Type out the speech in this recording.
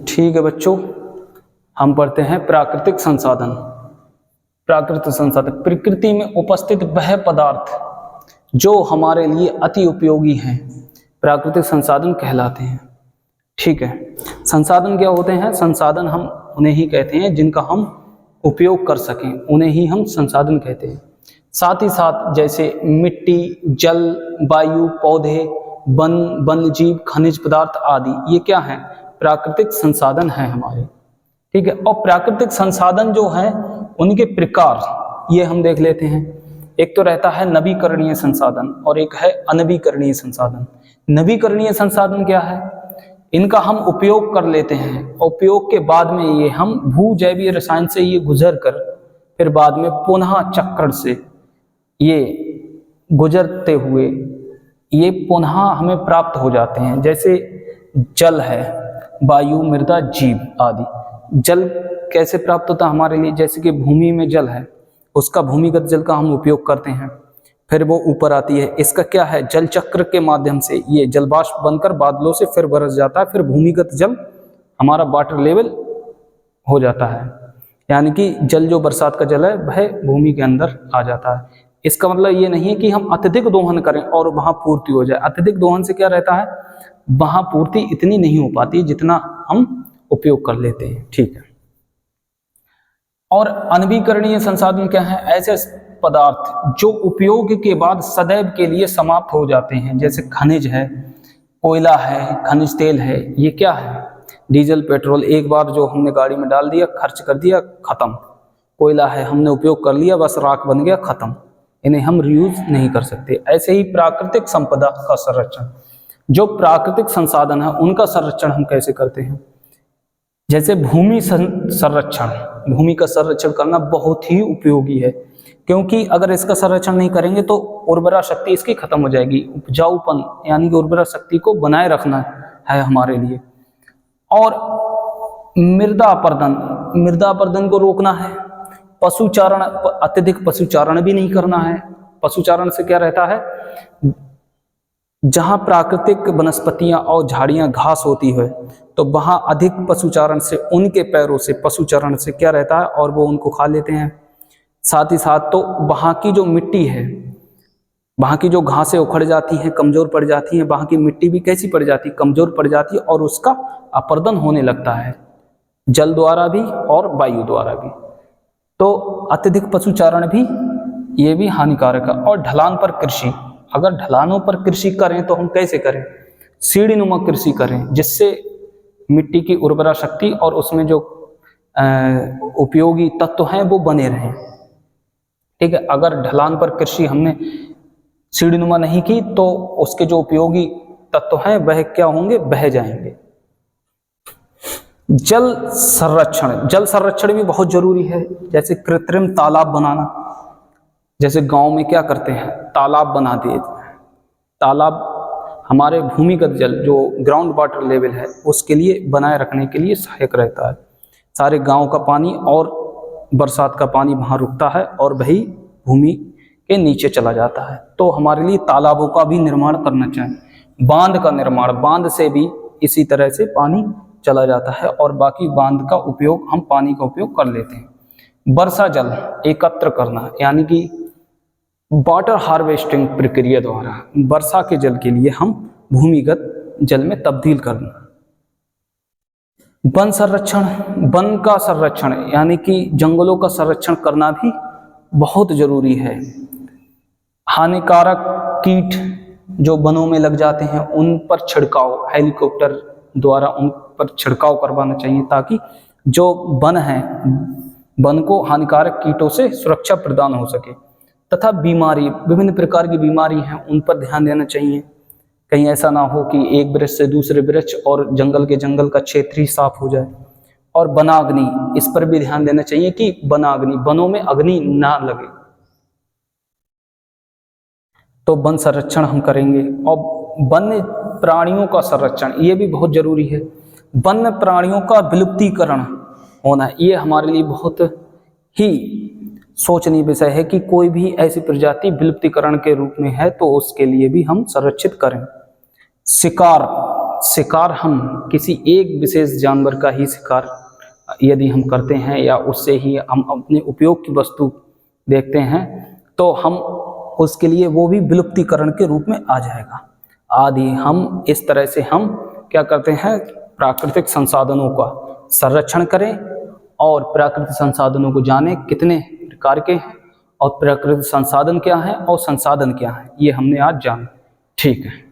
ठीक है बच्चों, हम पढ़ते हैं प्राकृतिक संसाधन। प्राकृतिक संसाधन प्रकृति में उपस्थित वह पदार्थ जो हमारे लिए अति उपयोगी हैं, प्राकृतिक संसाधन कहलाते हैं। ठीक है, संसाधन क्या होते हैं? संसाधन हम उन्हें ही कहते हैं जिनका हम उपयोग कर सकें, उन्हें ही हम संसाधन कहते हैं। साथ ही साथ जैसे मिट्टी, जल, वायु, पौधे, वन, वन्य जीव, खनिज पदार्थ आदि, ये क्या है? प्राकृतिक संसाधन है हमारे। ठीक है, और प्राकृतिक संसाधन जो है उनके प्रकार ये हम देख लेते हैं। एक तो रहता है नवीकरणीय संसाधन और एक है अनवीकरणीय संसाधन। नवीकरणीय संसाधन क्या है? इनका हम उपयोग कर लेते हैं, उपयोग के बाद में ये हम भूजैवीय रसायन से ये गुजर कर फिर बाद में पुनः चक्र से ये गुजरते हुए ये पुनः हमें प्राप्त हो जाते हैं। जैसे जल है, वायु, मृदा, जीव आदि। जल कैसे प्राप्त होता है हमारे लिए? जैसे कि भूमि में जल है, उसका भूमिगत जल का हम उपयोग करते हैं, फिर वो ऊपर आती है। इसका क्या है? जल चक्र के माध्यम से ये जलवाष्प बनकर बादलों से फिर बरस जाता है, फिर भूमिगत जल हमारा वाटर लेवल हो जाता है, यानी कि जल जो बरसात का जल है वह भूमि के अंदर आ जाता है। इसका मतलब ये नहीं है कि हम अत्यधिक दोहन करें और वहां पूर्ति हो जाए। अत्यधिक दोहन से क्या रहता है? वहां पूर्ति इतनी नहीं हो पाती जितना हम उपयोग कर लेते हैं। ठीक है, और अनवीकरणीय संसाधन क्या है? ऐसे पदार्थ जो उपयोग के बाद सदैव के लिए समाप्त हो जाते हैं। जैसे खनिज है, कोयला है, खनिज तेल है। ये क्या है? डीजल, पेट्रोल, एक बार जो हमने गाड़ी में डाल दिया, खर्च कर दिया, खत्म। कोयला है, हमने उपयोग कर लिया, बस राख बन गया, खत्म। इन्हें हम रियूज नहीं कर सकते। ऐसे ही प्राकृतिक संपदा का संरक्षण, जो प्राकृतिक संसाधन है उनका संरक्षण हम कैसे करते हैं? जैसे भूमि संरक्षण, भूमि का संरक्षण करना बहुत ही उपयोगी है, क्योंकि अगर इसका संरक्षण नहीं करेंगे तो उर्वरा शक्ति इसकी खत्म हो जाएगी। उपजाऊपन यानी कि उर्वरा शक्ति को बनाए रखना है हमारे लिए। और मृदा अपरदन, मृदा अपरदन को रोकना है। पशुचारण, अत्यधिक पशुचारण भी नहीं करना है। पशुचारण से क्या रहता है? जहां प्राकृतिक वनस्पतियां और झाड़ियां, घास होती है, तो वहां अधिक पशुचारण से, उनके पैरों से पशुचारण से क्या रहता है, और वो उनको खा लेते हैं। साथ ही साथ तो वहां की जो मिट्टी है, वहां की जो घासें उखड़ जाती हैं, कमजोर पड़ जाती हैं, वहां की मिट्टी भी कैसी पड़ जाती है? कमजोर पड़ जाती है, और उसका अपरदन होने लगता है, जल द्वारा भी और वायु द्वारा भी। तो अत्यधिक पशुचारण भी, ये भी हानिकारक है। और ढलान पर कृषि, अगर ढलानों पर कृषि करें तो हम कैसे करें? सीढ़ीनुमा कृषि करें, जिससे मिट्टी की उर्वरा शक्ति और उसमें जो उपयोगी तत्व हैं वो बने रहें। ठीक है, अगर ढलान पर कृषि हमने सीढ़ीनुमा नहीं की तो उसके जो उपयोगी तत्व हैं वह क्या होंगे? बह जाएंगे। जल संरक्षण, जल संरक्षण भी बहुत जरूरी है। जैसे कृत्रिम तालाब बनाना, जैसे गांव में क्या करते हैं? तालाब बना दिए। तालाब हमारे भूमिगत जल, जो ग्राउंड वाटर लेवल है, उसके लिए बनाए रखने के लिए सहायक रहता है। सारे गांव का पानी और बरसात का पानी वहां रुकता है और वही भूमि के नीचे चला जाता है। तो हमारे लिए तालाबों का भी निर्माण करना चाहिए। बांध का निर्माण, बांध से भी इसी तरह से पानी चला जाता है और बाकी बांध का उपयोग, हम पानी का उपयोग कर लेते हैं। वर्षा जल एकत्र करना, यानी कि वाटर हार्वेस्टिंग प्रक्रिया द्वारा वर्षा के जल के लिए हम भूमिगत जल में तब्दील करना। वन संरक्षण, वन का संरक्षण यानी कि जंगलों का संरक्षण करना भी बहुत जरूरी है। हानिकारक कीट जो वनों में लग जाते हैं उन पर छिड़काव, हेलीकॉप्टर द्वारा उन पर छिड़काव करवाना चाहिए, ताकि जो वन है, वन को हानिकारक कीटों से सुरक्षा प्रदान हो सके। तथा बीमारी, विभिन्न प्रकार की बीमारी हैं, उन पर ध्यान देना चाहिए। कहीं ऐसा ना हो कि एक वृक्ष से दूसरे वृक्ष और जंगल के जंगल का क्षेत्र ही साफ हो जाए। और वनाग्नि, इस पर भी ध्यान देना चाहिए कि वनाग्नि, वनों में अग्नि ना लगे। तो वन संरक्षण हम करेंगे। और वन्य प्राणियों का संरक्षण, ये भी बहुत जरूरी है। वन्य प्राणियों का विलुप्तीकरण होना, ये हमारे लिए बहुत ही सोचनीय विषय है कि कोई भी ऐसी प्रजाति विलुप्तीकरण के रूप में है तो उसके लिए भी हम संरक्षित करें। शिकार शिकार हम किसी एक विशेष जानवर का ही शिकार यदि हम करते हैं या उससे ही हम अपने उपयोग की वस्तु देखते हैं तो हम उसके लिए वो भी विलुप्तीकरण के रूप में आ जाएगा। आदि हम इस तरह से हम क्या करते हैं, प्राकृतिक संसाधनों का संरक्षण करें और प्राकृतिक संसाधनों को जानें कितने प्रकार के हैं और प्राकृतिक संसाधन क्या है और संसाधन क्या है, ये हमने आज जाना। ठीक है।